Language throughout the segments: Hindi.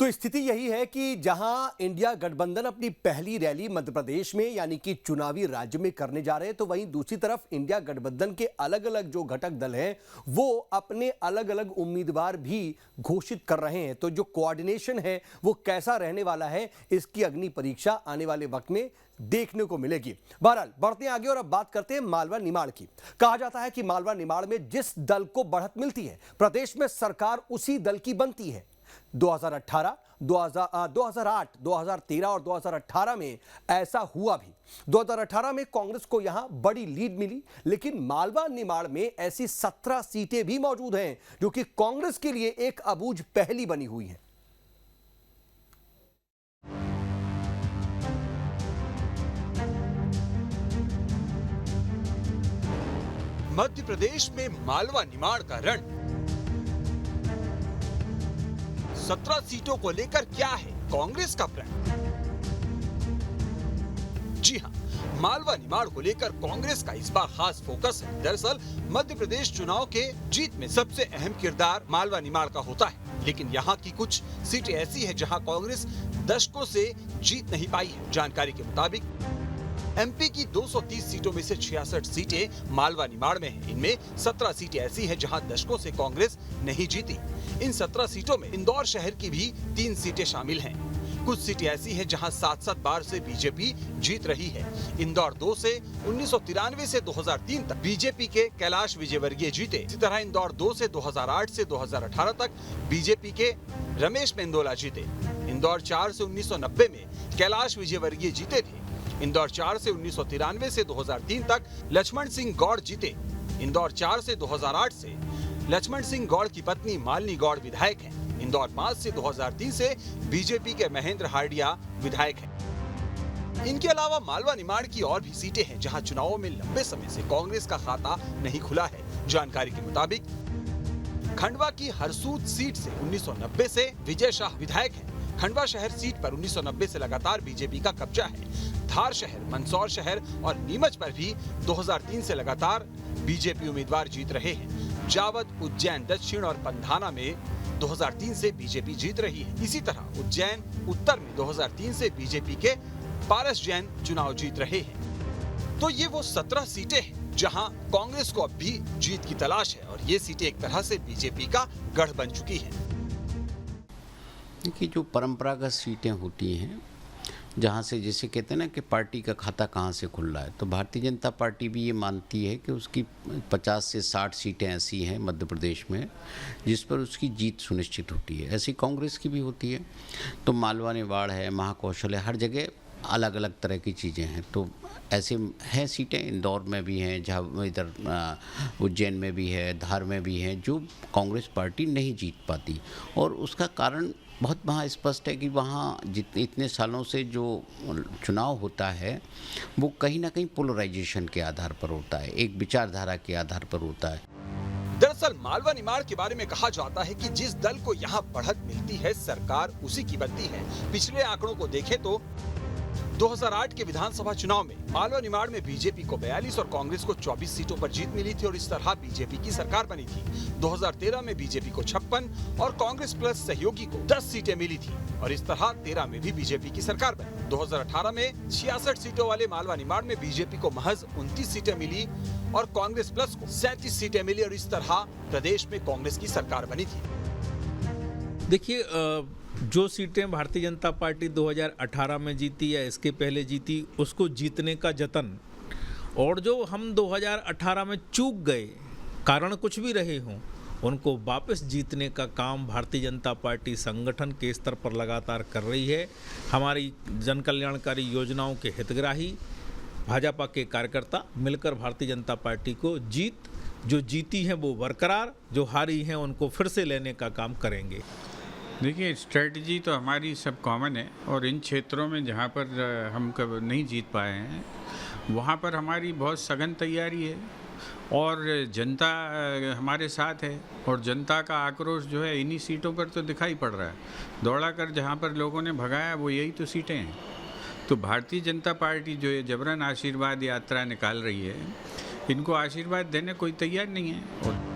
तो स्थिति यही है कि जहां इंडिया गठबंधन अपनी पहली रैली मध्य प्रदेश में यानी कि चुनावी राज्य में करने जा रहे हैं, तो वहीं दूसरी तरफ इंडिया गठबंधन के अलग अलग जो घटक दल हैं वो अपने अलग अलग उम्मीदवार भी घोषित कर रहे हैं। तो जो कोऑर्डिनेशन है वो कैसा रहने वाला है, इसकी अग्नि परीक्षा आने वाले वक्त में देखने को मिलेगी। बहरहाल बढ़ते हैं आगे और अब बात करते हैं मालवा निमाड़ की। कहा जाता है कि मालवा निमाड़ में जिस दल को बढ़त मिलती है, प्रदेश में सरकार उसी दल की बनती है। 2018, 2008, 2013 और 2018 में ऐसा हुआ भी। 2018 में कांग्रेस को यहां बड़ी लीड मिली, लेकिन मालवा निमाड़ में ऐसी 17 सीटें भी मौजूद हैं जो कि कांग्रेस के लिए एक अबूझ पहेली बनी हुई है। मध्य प्रदेश में मालवा निमाड़ का रण 17 सीटों को लेकर क्या है कांग्रेस का प्लान? जी हां, मालवा निमाड़ को लेकर कांग्रेस का इस बार खास फोकस है। दरअसल मध्य प्रदेश चुनाव के जीत में सबसे अहम किरदार मालवा निमाड़ का होता है, लेकिन यहां की कुछ सीटें ऐसी हैं जहां कांग्रेस दशकों से जीत नहीं पाई है। जानकारी के मुताबिक एमपी की 230 सीटों में से 66 सीटें मालवा निमाड़ में हैं। इनमें 17 सीटें ऐसी हैं जहां दशकों से कांग्रेस नहीं जीती। इन 17 सीटों में इंदौर शहर की भी 3 सीटें शामिल हैं। कुछ सीटें ऐसी हैं जहां 7-7 बार से बीजेपी जीत रही है। इंदौर 2 से 1993 से 2003 तक बीजेपी के कैलाश विजयवर्गीय जीते। इसी तरह इंदौर 2 से 2008 से 2018 तक बीजेपी के रमेश मेंदोला जीते। इंदौर 4 से 1990 में कैलाश विजयवर्गीय जीते थे। इंदौर 4 से 1993 से 2003 तक लक्ष्मण सिंह गौड़ जीते। इंदौर 4 से 2008 से लक्ष्मण सिंह गौड़ की पत्नी मालिनी गौड़ विधायक हैं। इंदौर 5 से 2003 से बीजेपी के महेंद्र हार्डिया विधायक हैं। इनके अलावा मालवा निमाड़ की और भी सीटें हैं जहां चुनावों में लंबे समय से कांग्रेस का खाता नहीं खुला है। जानकारी के मुताबिक खंडवा की हरसूद सीट से 1990 से विजय शाह विधायक हैं। खंडवा शहर सीट पर 1990 से लगातार बीजेपी का कब्जा है। धार शहर, मंदसौर शहर और नीमच पर भी 2003 से लगातार बीजेपी उम्मीदवार जीत रहे हैं। जावद, उज्जैन दक्षिण और पंधाना में 2003 से बीजेपी जीत रही है। इसी तरह उज्जैन उत्तर में 2003 से बीजेपी के पारस जैन चुनाव जीत रहे हैं। तो ये वो 17 सीटें हैं जहां कांग्रेस को अब भी जीत की तलाश है और ये सीटें एक तरह से बीजेपी का गढ़ बन चुकी हैं। देखिए, जो परंपरागत सीटें होती हैं जहाँ से जैसे कहते हैं ना कि पार्टी का खाता कहाँ से खुल रहा है, तो भारतीय जनता पार्टी भी ये मानती है कि उसकी 50 से 60 सीटें ऐसी हैं मध्य प्रदेश में जिस पर उसकी जीत सुनिश्चित होती है। ऐसी कांग्रेस की भी होती है। तो मालवा निमाड़ है, महाकौशल है, हर जगह अलग अलग तरह की चीज़ें हैं। तो ऐसे हैं सीटें, इंदौर में भी हैं, जहाँ इधर उज्जैन में भी है, धार में भी हैं, जो कांग्रेस पार्टी नहीं जीत पाती। और उसका कारण बहुत वहाँ स्पष्ट है कि वहाँ इतने सालों से जो चुनाव होता है वो कहीं ना कहीं पोलराइजेशन के आधार पर होता है, एक विचारधारा के आधार पर होता है। दरअसल मालवा निमाड़ के बारे में कहा जाता है कि जिस दल को यहाँ बढ़त मिलती है, सरकार उसी की बनती है। पिछले आंकड़ों को देखें तो 2008 के विधानसभा चुनाव में मालवा निमाड़ में बीजेपी को 42 और कांग्रेस को 24 सीटों पर जीत मिली थी और इस तरह बीजेपी की सरकार बनी थी। 2013 में बीजेपी को 56 और कांग्रेस प्लस सहयोगी को 10 सीटें मिली थी और इस तरह 13 में भी बीजेपी की सरकार बनी। 2018 में 66 सीटों वाले मालवा निमाड़ में बीजेपी को महज 29 सीटें मिली और कांग्रेस प्लस को 37 सीटें मिली और इस तरह प्रदेश में कांग्रेस की सरकार बनी थी। देखिए, जो सीटें भारतीय जनता पार्टी 2018 में जीती या इसके पहले जीती, उसको जीतने का जतन, और जो हम 2018 में चूक गए, कारण कुछ भी रहे हों, उनको वापस जीतने का काम भारतीय जनता पार्टी संगठन के स्तर पर लगातार कर रही है। हमारी जन कल्याणकारी योजनाओं के हितग्राही भाजपा के कार्यकर्ता मिलकर भारतीय जनता पार्टी को जो जीती हैं वो बरकरार, जो हारी हैं उनको फिर से लेने का काम करेंगे। देखिए, स्ट्रेटजी तो हमारी सब कॉमन है और इन क्षेत्रों में जहाँ पर हम कब नहीं जीत पाए हैं वहाँ पर हमारी बहुत सघन तैयारी है और जनता हमारे साथ है और जनता का आक्रोश जो है इन्हीं सीटों पर तो दिखाई पड़ रहा है। दौड़ा कर जहाँ पर लोगों ने भगाया वो यही तो सीटें हैं। तो भारतीय जनता पार्टी जो ये जबरन आशीर्वाद यात्रा निकाल रही है, इनको आशीर्वाद देने कोई तैयार नहीं है। और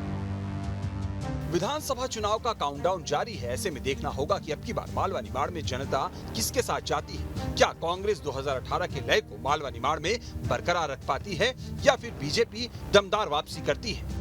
विधानसभा चुनाव का काउंटडाउन जारी है। ऐसे में देखना होगा कि अब की बार मालवा निमाड़ में जनता किसके साथ जाती है। क्या कांग्रेस 2018 के लय को मालवा निमाड़ में बरकरार रख पाती है या फिर बीजेपी दमदार वापसी करती है।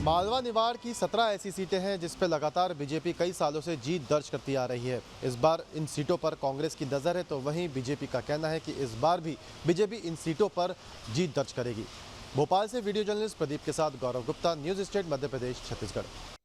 मालवा निमाड़ की 17 ऐसी सीटें हैं जिस पर लगातार बीजेपी कई सालों से जीत दर्ज करती आ रही है। इस बार इन सीटों पर कांग्रेस की नज़र है, तो वहीं बीजेपी का कहना है कि इस बार भी बीजेपी इन सीटों पर जीत दर्ज करेगी। भोपाल से वीडियो जर्नलिस्ट प्रदीप के साथ गौरव गुप्ता, न्यूज़ स्टेट मध्य प्रदेश, छत्तीसगढ़।